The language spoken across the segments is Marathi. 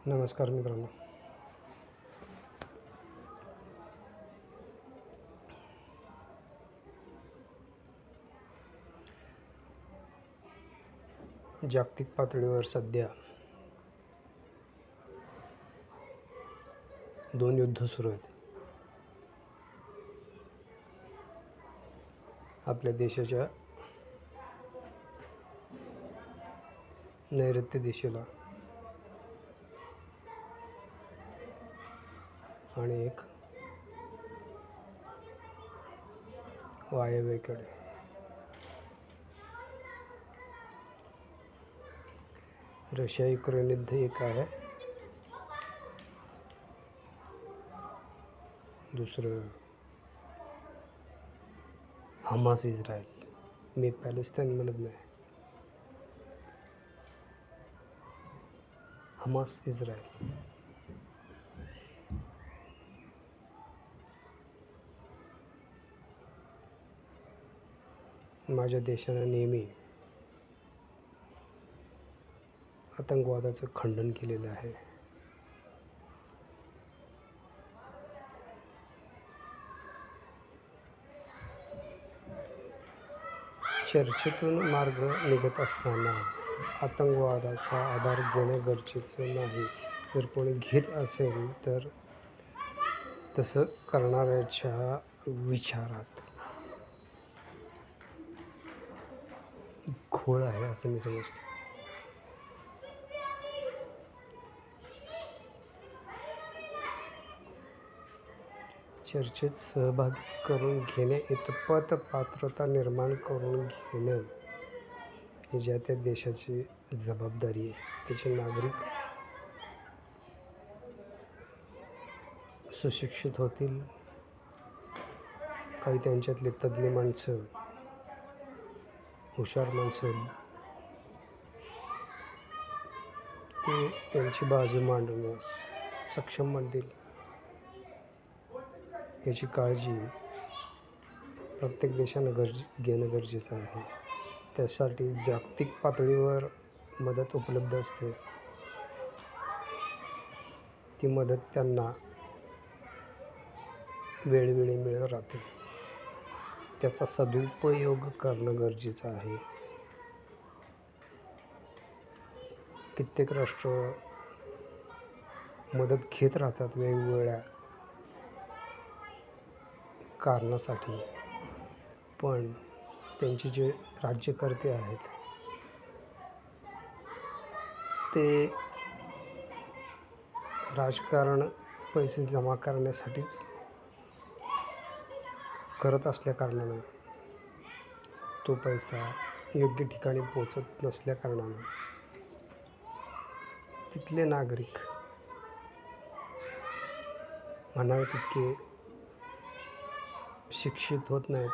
नमस्कार मित्रांनो. जागतिक पातळीवर सध्या 2 युद्ध सुरू आहेत. आपल्या देशाच्या नैऋत्य दिशेला आणि एक वायव्येकडे. रशिया युक्रेन युद्ध एक आहे, दुसरं हमास इस्रायल. मी पॅलेस्टाईन म्हणत नाही, हमास इस्रायल. माझ्या देशानं नेहमी आतंकवादाचं खंडन केलेलं आहे. चर्चेतून मार्ग निघत असताना आतंकवादाचा आधार घेणं गरजेचं नाही. जर कोणी घेत असेल तर तसं करणाऱ्याच्या विचारात घोळ आहे असं मी समजतो. चर्चेत सहभाग करून घेणे इतपत पात्रता निर्माण करून घेणं ही ज्या त्या देशाची जबाबदारी आहे. त्याचे नागरिक सुशिक्षित होतील, काही त्यांच्यातले तज्ज्ञ माणसं, हुशार माणसं ते त्यांची बाजू मांडण्यास सक्षम बनतील याची काळजी प्रत्येक देशानं घेणं गरजेचं आहे. त्यासाठी जागतिक पातळीवर मदत उपलब्ध असते. ती मदत त्यांना वेळोवेळी मिळत राहते. त्याचा सदुपयोग करणं गरजेचं आहे. कित्येक राष्ट्र मदत घेत राहतात वेगवेगळ्या कारणासाठी, पण त्यांचे जे राज्यकर्ते आहेत ते राजकारण पैसे जमा करण्यासाठीच करत असल्या कारणानं तो पैसा योग्य ठिकाणी पोचत नसल्या कारणानं तिथले नागरिक म्हणावे तितके शिक्षित होत नाहीत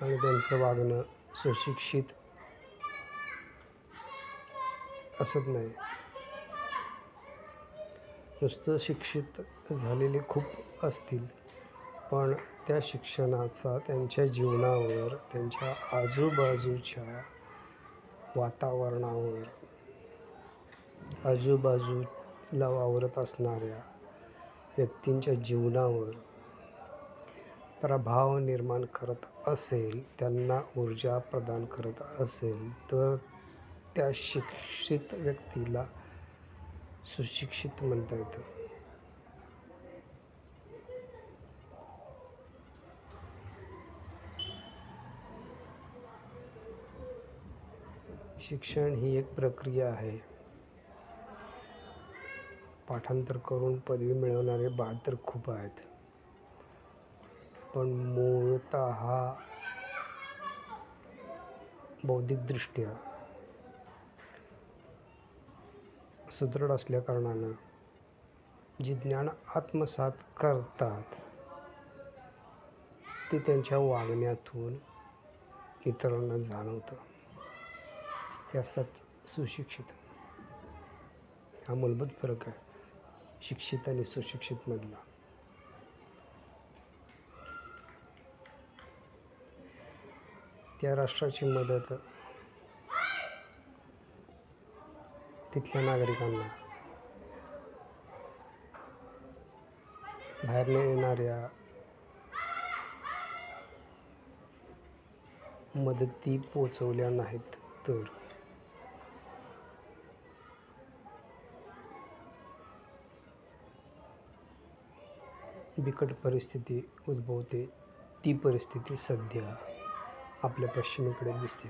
आणि त्यांचं वागणं सुशिक्षित असत नाही. नुसतं शिक्षित झालेले खूप असतील, पण त्या शिक्षणाचा त्यांच्या जीवनावर, त्यांच्या आजूबाजूच्या वातावरणावर, आजूबाजूला वावरत असणाऱ्या व्यक्तींच्या जीवनावर प्रभाव निर्माण करत असेल, त्यांना ऊर्जा प्रदान करत असेल, तर त्या शिक्षित व्यक्तीला सुशिक्षित म्हणता येतं. शिक्षण ही एक प्रक्रिया आहे. पाठांतर करून पदवी मिळवणारे बहाद्दर खूप आहेत, पण मूळतः बौद्धिकदृष्ट्या सुदृढ असल्या कारणानं जे ज्ञान आत्मसात करतात ते त्यांच्या वागण्यातून इतरांना जाणवतं. ते असतात सुशिक्षित. हा मूलभूत फरक आहे शिक्षित आणि सुशिक्षित मधला. त्या राष्ट्राची मदत तिथल्या नागरिकांना बाहेरनं येणाऱ्या मदती पोचवल्या नाहीत तर बिकट परिस्थिती उद्भवते. ती परिस्थिती सध्या आपल्या पश्चिमेकडे दिसते.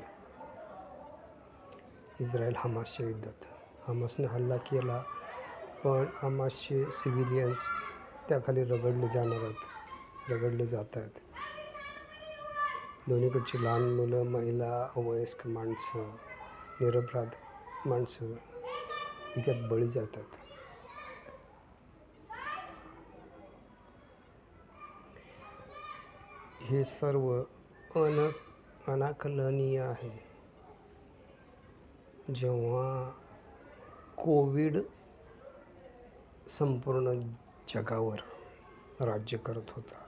इस्रायल हमासच्या युद्धात हमासने हल्ला केला, पण हमासचे सिव्हिलियन्स त्याखाली रगडले जात आहेत. दोन्हीकडची लहान मुलं, महिला, वयस्क माणसं, निरपराध माणसं इतक्यात बळी जातात. हे सर्व अनाकलनीय आहे. जेव्हा कोविड संपूर्ण जगावर राज्य करत होता,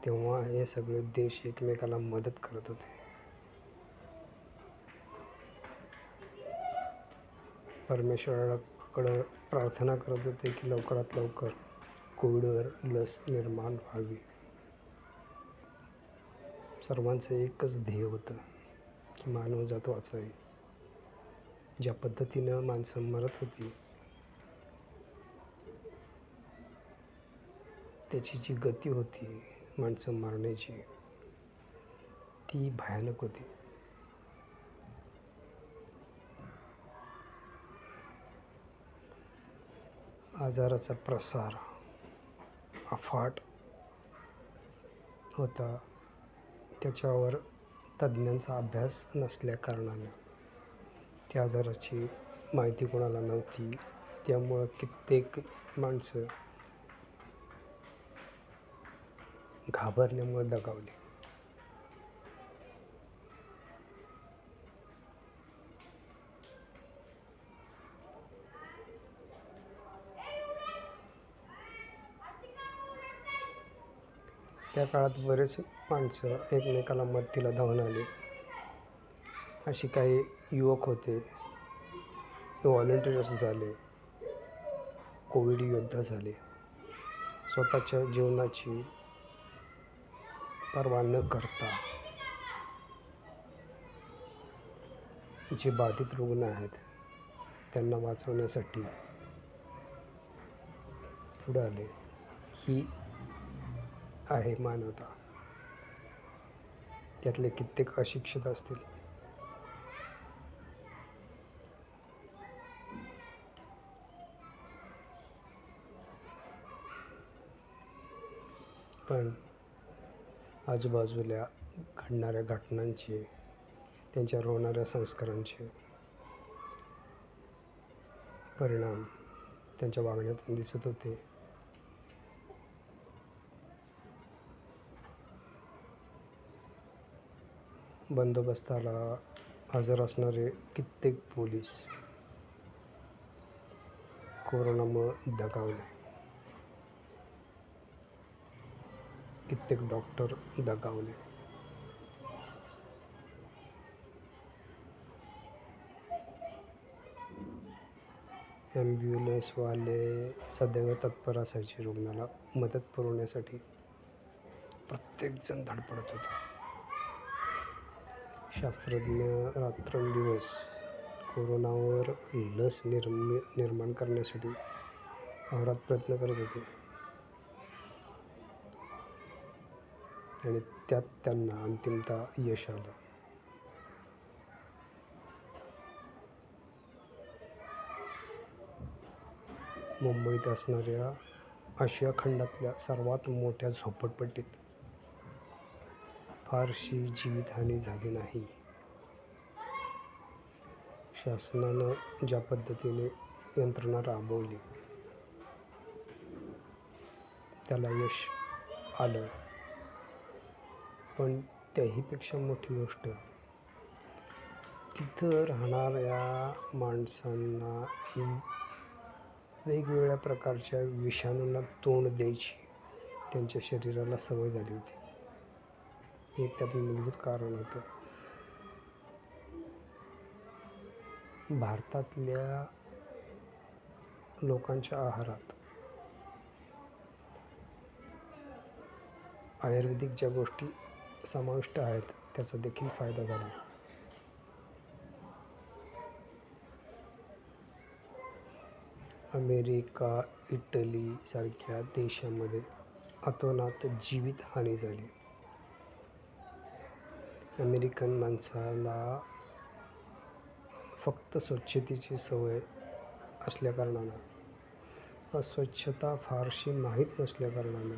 तेव्हा हे सगळे देश एकमेकाला मदत करत होते. परमेश्वराकडं प्रार्थना करत होते की लवकरात लवकर कोविडवर लस निर्माण व्हावी. सर्वांचं एकच ध्येय होतं की मानवजात वाचावी. ज्या पद्धतीनं माणसं मरत होती, त्याची जी गती होती माणसं मरण्याची, ती भयानक होती. आजाराचा प्रसार अफाट होता. त्याच्यावर तज्ज्ञांचा अभ्यास नसल्या कारणानं त्या आजाराची माहिती कोणाला नव्हती. त्यामुळं कित्येक माणसं घाबरल्यामुळे दगावली. त्या काळात बरेच माणसं एकमेकाला मदतीला धावून आले. अशी काही युवक होते, व्हॉलंटियर्स झाले, कोविड योद्धा झाले. स्वतःच्या जीवनाची पर्वा न करता जे बाधित रुग्ण आहेत त्यांना वाचवण्यासाठी पुढे आले. ही आहे मानवता. त्यातले कित्येक अशिक्षित असतील, पण आजूबाजूला घडणाऱ्या घटनांचे, त्यांच्यावर होणाऱ्या संस्कारांचे परिणाम त्यांच्या वागण्यातून दिसत होते. बंदोबस्ताला हजर असणारे कित्येक पोलीस कोरोनामुळे दगावले. कित्येक डॉक्टर दगावले. ॲम्ब्युलन्सवाले सदैव तत्पर असायचे रुग्णाला मदत पुरवण्यासाठी. प्रत्येकजण धडपडत होता. शास्त्रज्ञ रात्रंदिवस कोरोनावर लस निर्माण करण्यासाठी अहोरात्र प्रयत्न करत होते आणि त्यात त्यांना अंतिमतः यश आलं. मुंबईत असणाऱ्या आशिया खंडातल्या सर्वात मोठ्या झोपडपट्टीत फारशी जीवितहानी झाली नाही. शासनानं ज्या पद्धतीने यंत्रणा राबवली त्याला यश आलं. पण त्याहीपेक्षा मोठी गोष्ट, तिथं राहणाऱ्या माणसांना वेगवेगळ्या प्रकारच्या विषाणूंना तोंड द्यायची त्यांच्या शरीराला सवय झाली होती. हे त्यात मूलभूत कारण होतं. भारतातल्या लोकांच्या आहारात आयुर्वेदिक ज्या गोष्टी समाविष्ट आहेत त्याचा देखील फायदा झाला. अमेरिका, इटली सारख्या देशामध्ये अतोनात जीवितहानी झाली. अमेरिकन माणसाला फक्त स्वच्छतेची सवय असल्याकारणानं, अस्वच्छता फारशी माहीत नसल्याकारणानं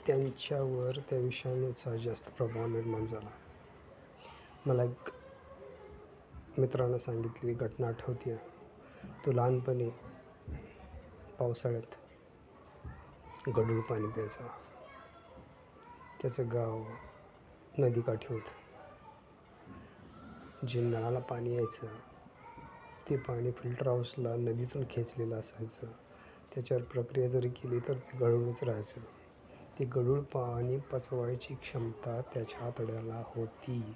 त्यांच्यावर त्या विषाणूचा जास्त प्रभाव निर्माण झाला. मला एक मित्रानं सांगितलेली घटना आठवते. तो लहानपणी पावसाळ्यात गढूळ पाणी प्यायचा. त्याचं गाव नदीकाठी होतं. जे नळाला पाणी यायचं ते पाणी फिल्टर हाऊसला नदीतून खेचलेलं असायचं. त्याच्यावर प्रक्रिया जरी केली तर ते गढूळच राहायचं. ते गढूळ पाणी पचवायची क्षमता त्याच्या आतड्याला होती.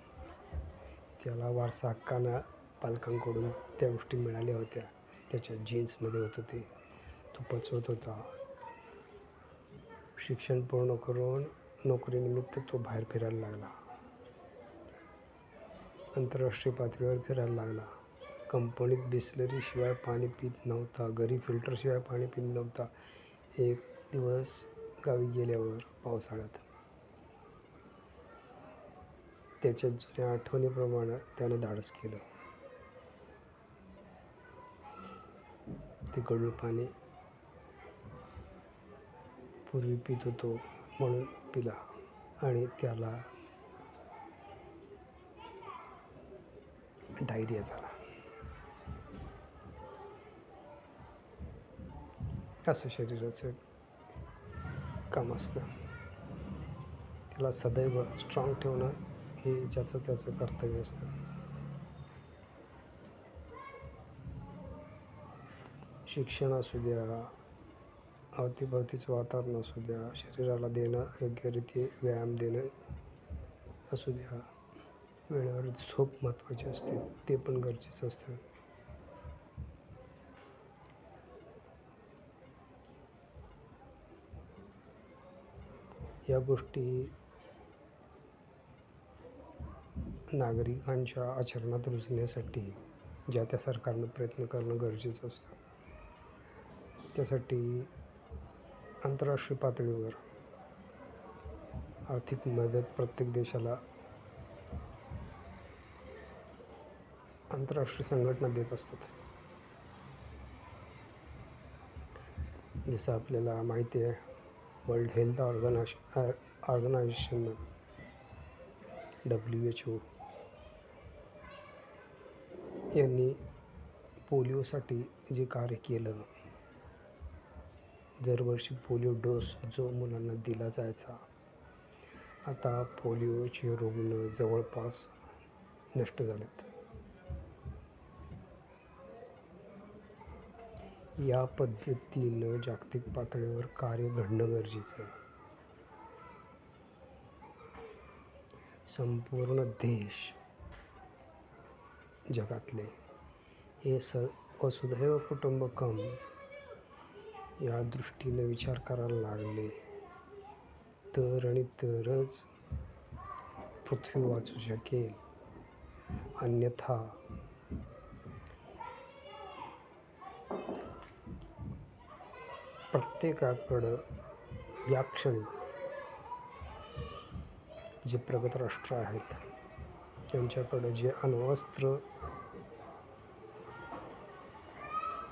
त्याला वारसा हक्कानं पालकांकडून त्या गोष्टी मिळाल्या होत्या. त्याच्या जीन्समध्ये होतं ते. तो पचवत होता. शिक्षण पूर्ण करून नोकरीनिमित्त तो बाहेर फिरायला लागला. आंतरराष्ट्रीय पातळीवर फिरायला लागला. कंपनीत बिसलरीशिवाय पाणी पित नव्हता. घरी फिल्टरशिवाय पाणी पित नव्हता. एक दिवस गावी गेल्यावर पावसाळ्यात त्याच्या जुन्या आठवणीप्रमाणे त्यानं धाडस केलं. ते गढूळ पाणी पूर्वी पित होतो म्हणून पिला आणि त्याला डायरिया झाला. असं शरीराचं काम असतं. त्याला सदैव स्ट्रॉंग ठेवणं हे ज्याचं त्याचं कर्तव्य असतं. शिक्षण असू द्या, अवतीभवतीचं वातावरण असू द्या, शरीराला देणं योग्यरीत्या व्यायाम देणं असू द्या, वेळेवर झोप महत्त्वाची असते, ते पण गरजेचं असतं. या गोष्टी नागरिकांच्या आचरणात रुजण्यासाठी ज्या त्या सरकारनं प्रयत्न करणं गरजेचं असतं. त्यासाठी आंतरराष्ट्रीय पातळीवर आर्थिक मदत प्रत्येक देशाला आंतरराष्ट्रीय संघटना देत असतात. जसं आपल्याला माहिती आहे, वर्ल्ड हेल्थ ऑर्गनायझेशन WHO यांनी पोलिओसाठी जे कार्य केलं, दरवर्षी पोलिओ डोस जो मुलांना दिला जायचा, आता पोलिओचे रुग्ण जवळपास नष्ट झालेत. या पद्धतीनं जागतिक पातळीवर कार्य घडणं गरजेचं आहे. संपूर्ण देश जगातले हे वसुधैव कुटुंबकम या दृष्टीनं विचार करायला लागले तर आणि तरच पृथ्वी वाचू शकेल. अन्यथा प्रत्येकाकडं या क्षणी जे प्रगत राष्ट्र आहेत त्यांच्याकडं जे अण्वस्त्र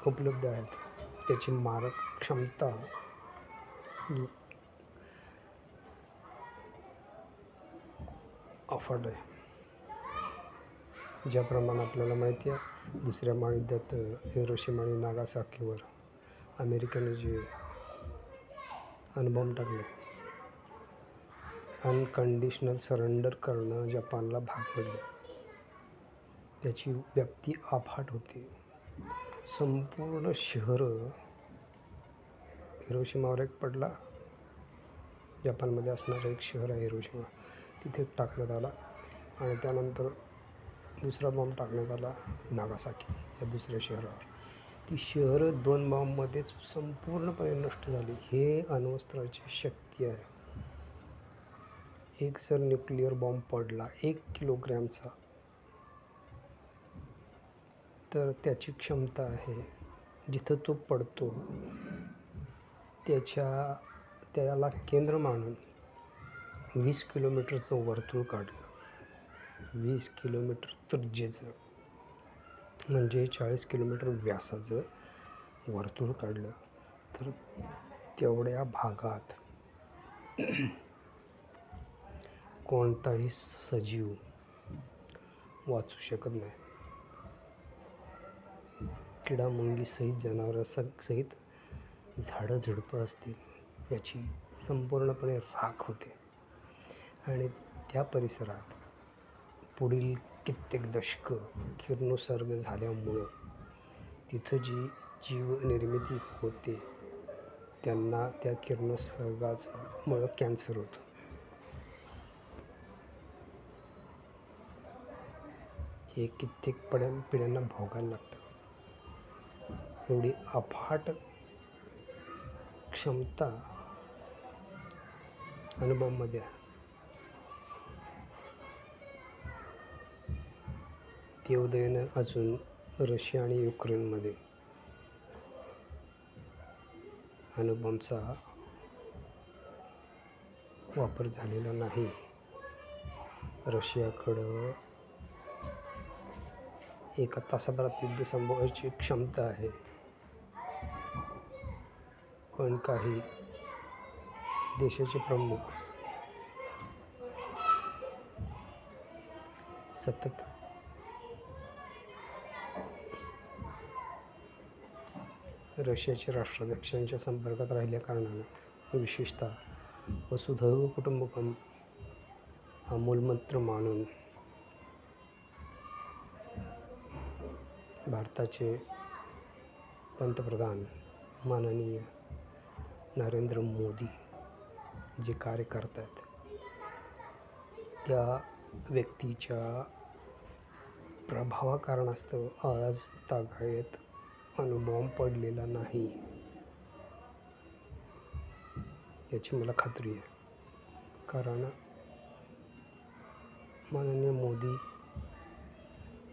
उपलब्ध आहेत त्याची मारक क्षमता अफाट आहे. ज्याप्रमाणे आपल्याला माहिती आहे, दुसऱ्या महायुद्धात हिरोशिमा आणि नागासाकीवर अमेरिकेने जे अणुबॉम्ब टाकले, अनकंडिशनल सरेंडर करणं जपानला भाग पडले. त्याची व्याप्ती अफाट होती. संपूर्ण शहरं हिरोशिमावर एक पडला. जपानमध्ये असणारं एक शहर आहे हिरोशिमा, तिथे टाकण्यात आला आणि त्यानंतर दुसरा बॉम्ब टाकण्यात आला नागासाकी या दुसऱ्या शहरावर. ती शहरं 2 बॉम्बमध्येच संपूर्णपणे नष्ट झाली. हे अण्वस्त्राची शक्ती आहे. एक जर न्यूक्लिअर बॉम्ब पडला 1 किलोग्रॅमचा, तर त्याची क्षमता आहे, जिथं तो पडतो त्याला केंद्र मानून 20 किलोमीटरचं वर्तुळ काढलं. 20 किलोमीटर त्रिज्येचं म्हणजे 40 किलोमीटर व्यासाचं वर्तुळ काढलं, तर तेवढ्या भागात कोणताही सजीव वाचू शकत नाही. किडामुंगी सहित जनावरांसहित झाडं झुडपं असतील याची संपूर्णपणे राख होते. आणि त्या परिसरात पुढील कित्येक दशकं किरणोत्सर्ग झाल्यामुळं तिथं जी जीवनिर्मिती होते त्यांना त्या किरणोत्सर्गामुळं कॅन्सर होतो. हे कित्येक पिढ्यांना भोगायला लागतं. एवढी अफाट क्षमता अणुबॉम्बमध्ये आहे. देवदयेनं अजून रशिया आणि युक्रेनमध्ये अणुबॉम्बचा वापर झालेला नाही. रशियाकडं एका तासाभरात युद्ध संपवायची क्षमता आहे, पण काही देशाचे प्रमुख सतत रशियाच्या राष्ट्राध्यक्षांच्या संपर्कात राहिल्या कारणानं, विशेषतः वसुधैव कुटुंबकम हा मूलमंत्र मानून भारताचे पंतप्रधान माननीय नरेंद्र मोदी जे कार्य करत आहेत, त्या व्यक्तीच्या प्रभावाकारणास्तव आज तागायत अणुबॉम्ब पडलेला नाही याची मला खात्री आहे. कारण माननीय मोदी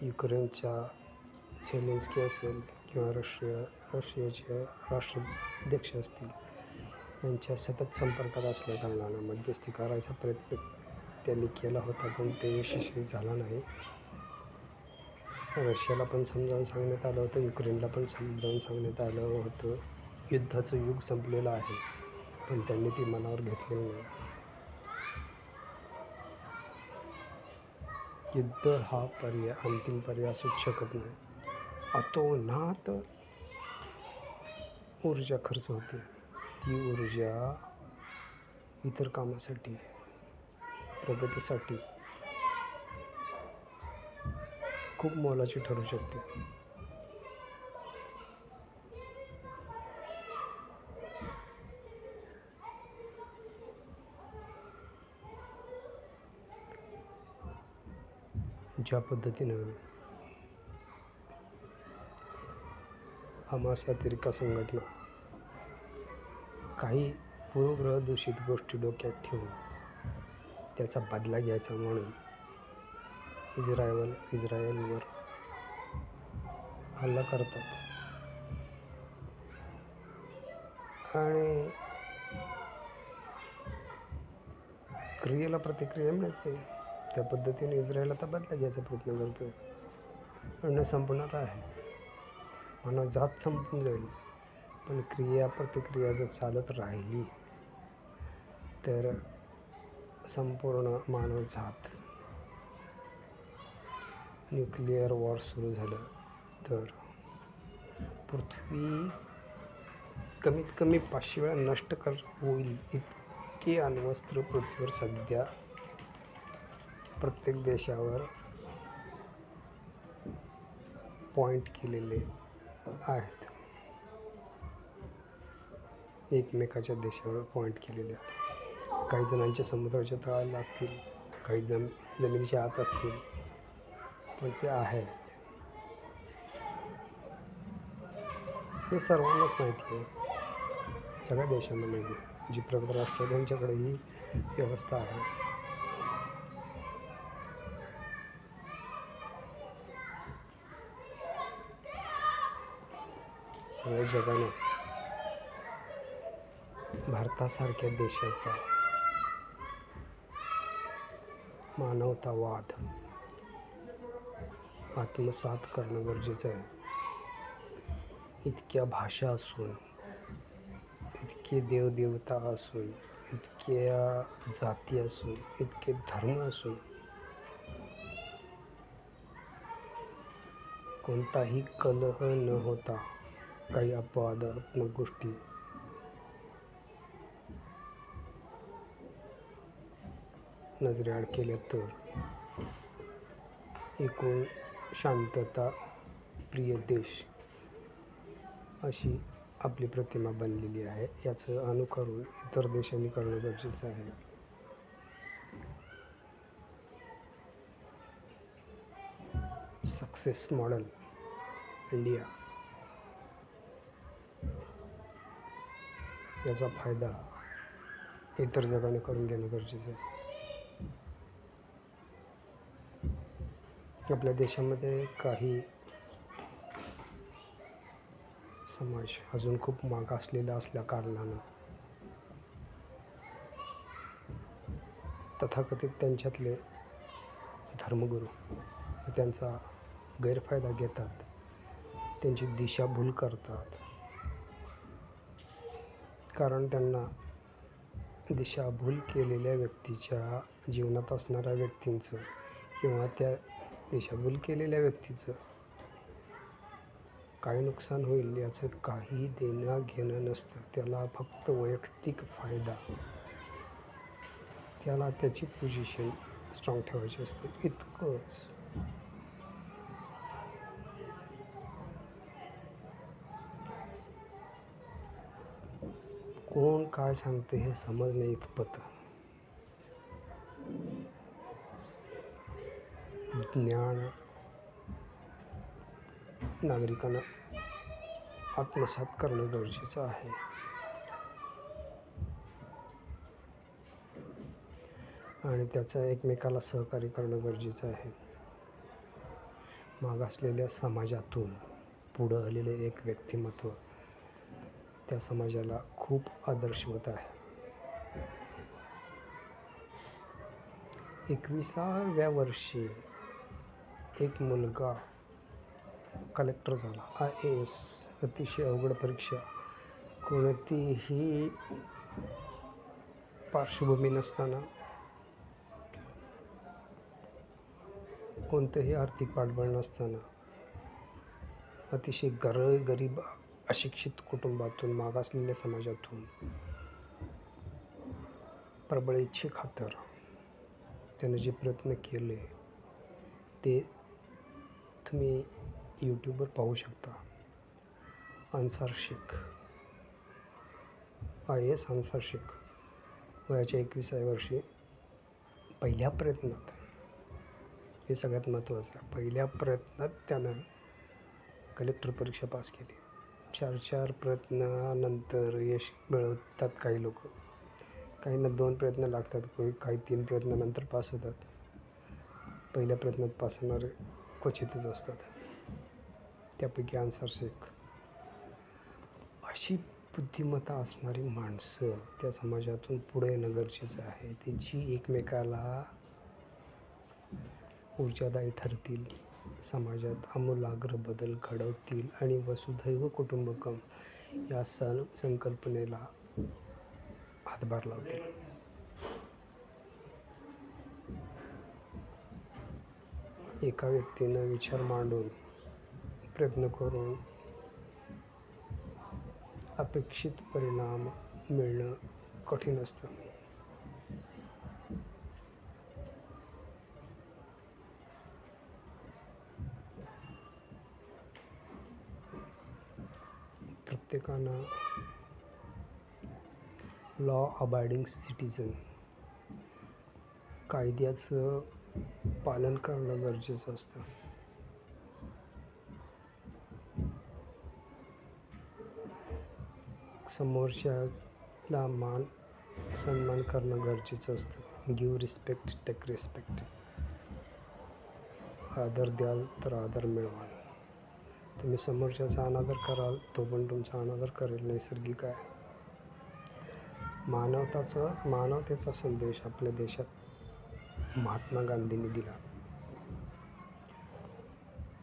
युक्रेनच्या झेलेन्स्की असेल किंवा रशियाचे राष्ट्राध्यक्ष असतील यांच्या सतत संपर्कात असल्या कारणानं मध्यस्थी करायचा प्रयत्न त्यांनी केला होता, पण ते यशस्वी झाला नाही. रशियाला पण समजावून सांगण्यात आलं होतं, युक्रेनला पण समजावून सांगण्यात आलं होतं युद्धाचं युग संपलेलं आहे, पण त्यांनी ती मनावर घेतलेलं नाही. युद्ध हा अंतिम पर्याय असूच शकत नाही. अतोनात ऊर्जा खर्च होते. ती ऊर्जा इतर कामासाठी, प्रगतीसाठी खूप मोलाची ठरू शकते. ज्या पद्धतीनं हमास अतिरेकी संघटना काही पूर्वग्रह दूषित गोष्टी डोक्यात ठेवून त्याचा बदला घ्यायचा म्हणून इस्रायलवर हल्ला करतात आणि क्रियेला प्रतिक्रिया मिळते. त्या पद्धतीने इस्रायल आता बदला घ्यायचा प्रयत्न करतोय. अन्न संपणार आहे, मानव जात संपून जाईल, पण क्रिया प्रतिक्रिया जर चालत राहिली तर संपूर्ण मानवजात, न्यूक्लिअर वॉर सुरू झालं तर पृथ्वी कमीत कमी 500 वेळा नष्ट होईल इतके अण्वस्त्र पृथ्वीवर सध्या प्रत्येक देशावर पॉईंट केलेले आहेत. एकमेकाच्या देशावर पॉईंट केलेले आहेत. काही जणांच्या समुद्राच्या तळाला असतील, काही जमिनीच्या आत असतील, पण ते आहेत. हे सर्वांनाच माहिती आहे. सगळ्या देशांना जी प्रगत राष्ट्र त्यांच्याकडे ही व्यवस्था आहे. सगळ्या जगाने भारतासारख्या देशाचा मानवतावाद आत्मसात करणं गरजेचं आहे. इतक्या भाषा असून, इतके देवदेवता असून, इतक्या जाती असून, इतके धर्म असून कोणताही कलह न होता काही अपवादात्मक गोष्टी नजरेआड केल्या तर एकूण शांतता प्रिय देश अशी आपली प्रतिमा बनलेली आहे. याचं अनुकरण इतर देशांनी करणं गरजेचं आहे. सक्सेस मॉडेल इंडिया याचा फायदा इतर जगाने करून घेणं गरजेचं आहे. आपल्या देशामध्ये काही समाज अजून खूप मागासलेला असल्या कारणानं तथाकथित त्यांच्यातले धर्मगुरू त्यांचा गैरफायदा घेतात, त्यांची दिशाभूल करतात. कारण त्यांना दिशाभूल केलेल्या व्यक्तीच्या जीवनात असणाऱ्या व्यक्तींचं किंवा त्या दिशाभूल केलेल्या व्यक्तीचं काय नुकसान होईल याचं काही देणं घेणं नसतं. त्याला फक्त वैयक्तिक फायदा, त्याला त्याची पोझिशन स्ट्रॉंग ठेवायची असते, इतकंच. कोण काय सांगते हे समजणे इतपत ज्ञान नागरिकांना आत्मसात करणं गरजेचं आहे. आणि त्याचं एकमेकाला सहकार्य करणं गरजेचं आहे. मागासलेल्या समाजातून पुढं आलेलं एक व्यक्तिमत्व त्या समाजाला खूप आदर्शवत आहे. 21व्या वर्षी एक मुलगा कलेक्टर झाला. IAS अतिशय अवघड परीक्षा, कोणतीही पार्श्वभूमी नसताना, कोणतंही आर्थिक पाठबळ नसताना, अतिशय गरीब अशिक्षित कुटुंबातून, मागासलेल्या समाजातून प्रबळ इच्छेखातर त्यानं जे प्रयत्न केले ते तुम्ही यूट्यूबवर पाहू शकता. अन्सार शेख, IAS अन्सार शेख वयाच्या 21व्या वर्षी पहिल्या प्रयत्नात, हे सगळ्यात महत्त्वाचं आहे, पहिल्या प्रयत्नात त्यानं कलेक्टर परीक्षा पास केली. 4 प्रयत्नानंतर यश मिळवतात काही लोक, काहींना 2 प्रयत्न लागतात, काही 3 प्रयत्नानंतर पास होतात. पहिल्या प्रयत्नात पास होणारे क्वचितच असतात. त्यापैकी अन्सार शेख. अशी बुद्धिमत्ता असणारी माणसं त्या समाजातून पुढे येणं गरजेचं आहे. त्यांची एकमेकाला ऊर्जादायी ठरतील, समाजात आमूलाग्र बदल घडवतील आणि वसुधैव कुटुंबकम या संकल्पनेला हातभार लावतील. एका व्यक्तीनं विचार मांडून प्रयत्न करून अपेक्षित परिणाम मिळणं कठीण असतं. प्रत्येकानं लॉ अबायडिंग सिटिझन, कायद्याचं पालन करणं गरजेचं असतं. समोरच्याला सन्मान करणं गरजेचं असतं. Give respect, take respect. आदर द्याल तर आदर मिळवाल. तुम्ही समोरच्याचा अनादर कराल, तो पण तुमचा अनादर करेल. नैसर्गिक आहे. मानवतेचा संदेश आपल्या देशात महात्मा गांधींनी दिला.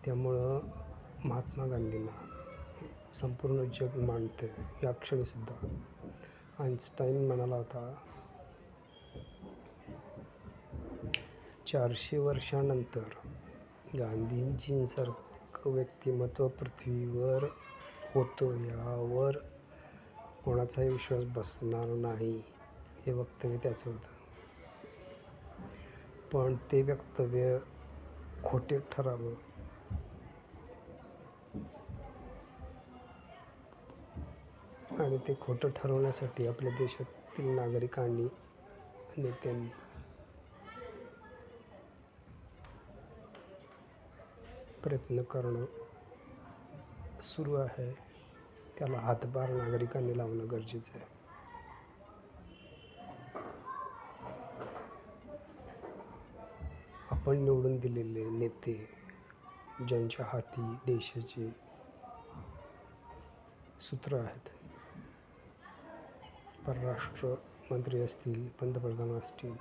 त्यामुळं महात्मा गांधींना संपूर्ण जग मानते. या क्षणीसुद्धा आइन्स्टाईन म्हणाला होता, 400 वर्षानंतर गांधीजींसारखं व्यक्तिमत्व पृथ्वीवर होतं यावर कोणाचाही विश्वास बसणार नाही. हे वक्तव्य त्याचं होतं. पण ते वक्तव्य खोटे ठरावं आणि ते खोटं ठरवण्यासाठी आपल्या देशातील नागरिकांनी, नेत्यांनी प्रयत्न करणं सुरू आहे. त्याला हातभार नागरिकांनी लावणं गरजेचं आहे. आपण निवडून दिलेले नेते, ज्यांच्या हाती देशाचे सूत्र आहेत, परराष्ट्र मंत्री असतील, पंतप्रधान असतील,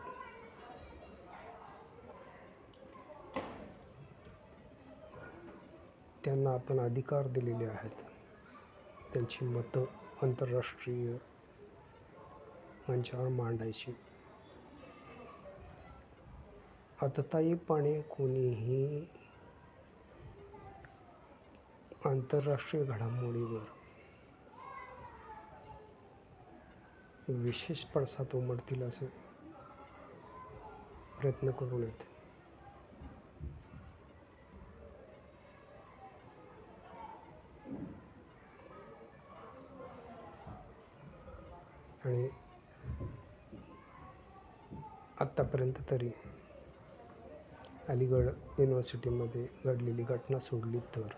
त्यांना आपण अधिकार दिलेले आहेत. त्यांची मतं आंतरराष्ट्रीय मंचावर मांडायची. आततायीपणे कोणीही आंतरराष्ट्रीय घडामोडीवर विशेष पडसाद उमटतील असे प्रयत्न करू नयेत. आणि आत्तापर्यंत तरी अलीगढ युनिव्हर्सिटीमध्ये घडलेली घटना सोडली तर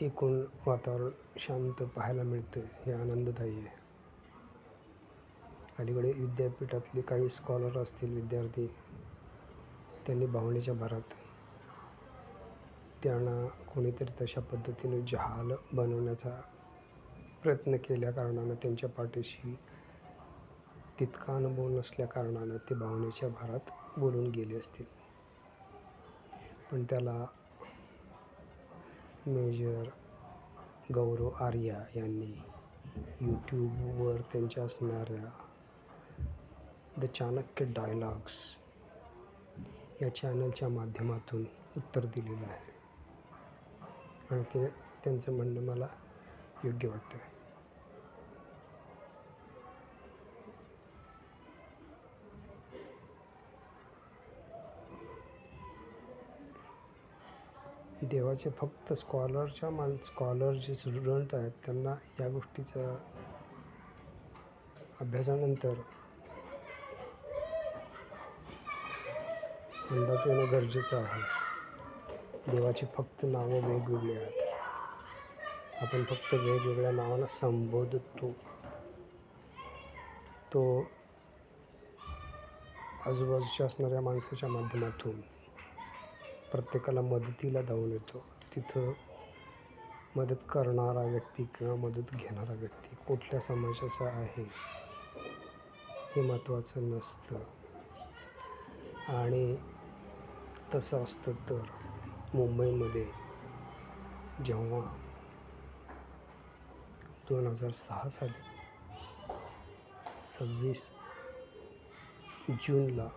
एकूण वातावरण शांत पाहायला मिळतं. हे आनंददायी आहे. अलीकडे विद्यापीठातले काही स्कॉलर असतील, विद्यार्थी, त्यांनी भावनेच्या भरात त्यांना कोणीतरी तशा पद्धतीने जहाल बनवण्याचा प्रयत्न केल्या कारणानं, त्यांच्या पाठीशी तितका अनुभव नसल्या कारणानं ते भावनेच्या भरात बोलून गेले असतील. पण त्याला मेजर गौरव आर्या यांनी यूट्यूबवर त्यांच्या असणाऱ्या द चाणक्य डायलॉग्स या चॅनलच्या माध्यमातून उत्तर दिलेलं आहे. आणि त्यांचं म्हणणं मला योग्य वाटतं. देवाचे फक्त स्कॉलर जे स्टुडंट आहेत त्यांना या गोष्टीचा अभ्यासानंतर अंदाज येणं गरजेचं आहे. देवाची फक्त नावं वेगवेगळी आहेत. आपण फक्त वेगवेगळ्या नावानं संबोधतो. तो आजूबाजूच्या असणाऱ्या माणसाच्या माध्यमातून प्रत्येकाला मदतीला धावून येतो. तिथं मदत करणारा व्यक्ती किंवा मदत घेणारा व्यक्ती कुठल्या समाजाचा आहे हे महत्त्वाचं नसतं. आणि तसं असतं तर मुंबईमध्ये जेव्हा 2006 साली 26 जूनला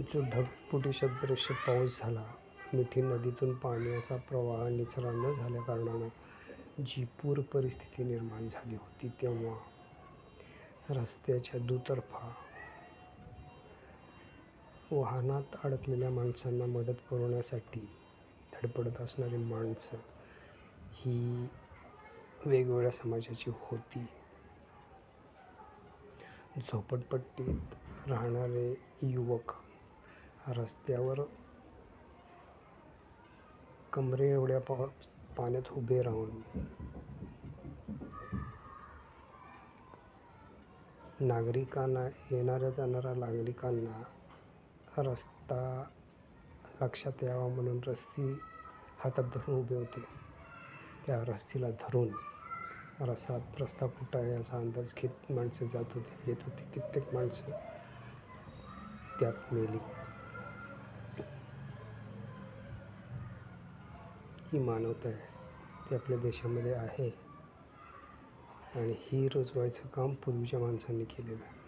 जो ढगफुटीसदृश्य पाऊस झाला, मिठी नदीतून पाण्याचा प्रवाह निचरा न झाल्या कारणानं जी पूर परिस्थिती निर्माण झाली होती, तेव्हा रस्त्याच्या दुतर्फा वाहनात अडकलेल्या माणसांना मदत पुरवण्यासाठी धडपडत असणारी माणसं ही वेगवेगळ्या समाजाची होती. झोपडपट्टीत राहणारे युवक रस्त्यावर कमरे एवढ्या पाण्यात उभे राहून नागरिकांना, येणाऱ्या जाणाऱ्या नागरिकांना रस्ता लक्षात यावा म्हणून रस्सी हातात धरून उभे होते. त्या रस्सीला धरून रस्ता कुठं आहे याचा अंदाज घेत माणसं जात होती, येत होती. कित्येक माणसं त्यात मेली. ही मानवता आहे, ती आपल्या देशामध्ये आहे आणि ही रुजवायचं काम पूर्वीच्या माणसांनी केलेलं आहे.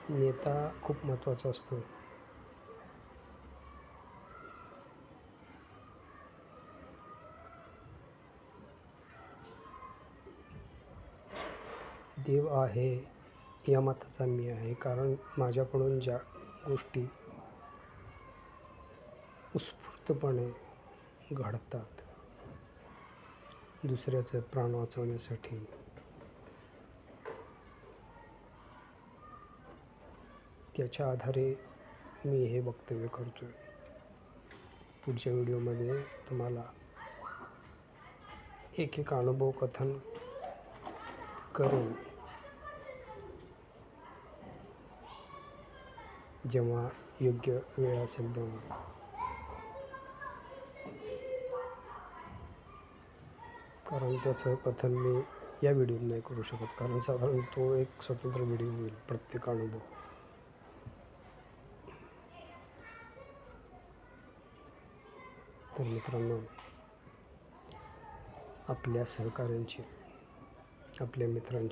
नेता खूप महत्त्वाचा असतो. देव आहे या मताचा मी आहे, कारण माझ्याकडून ज्या गोष्टी उत्स्फूर्तपणे घडतात दुसऱ्याचं प्राण वाचवण्यासाठी, त्याच्या आधारे मी हे वक्तव्य करतोय. पुढच्या व्हिडिओमध्ये तुम्हाला एक अनुभव कथन करेन. जेव्हा योग्य वेळ असेल तेव्हा. कारण त्याचं कथन मी या व्हिडिओत नाही करू शकत, कारण साधारण तो एक स्वतंत्र व्हिडिओ होईल, प्रत्येक अनुभव. तर मित्रांनो, आपल्या सहकाऱ्यांची, आपल्या मित्रांची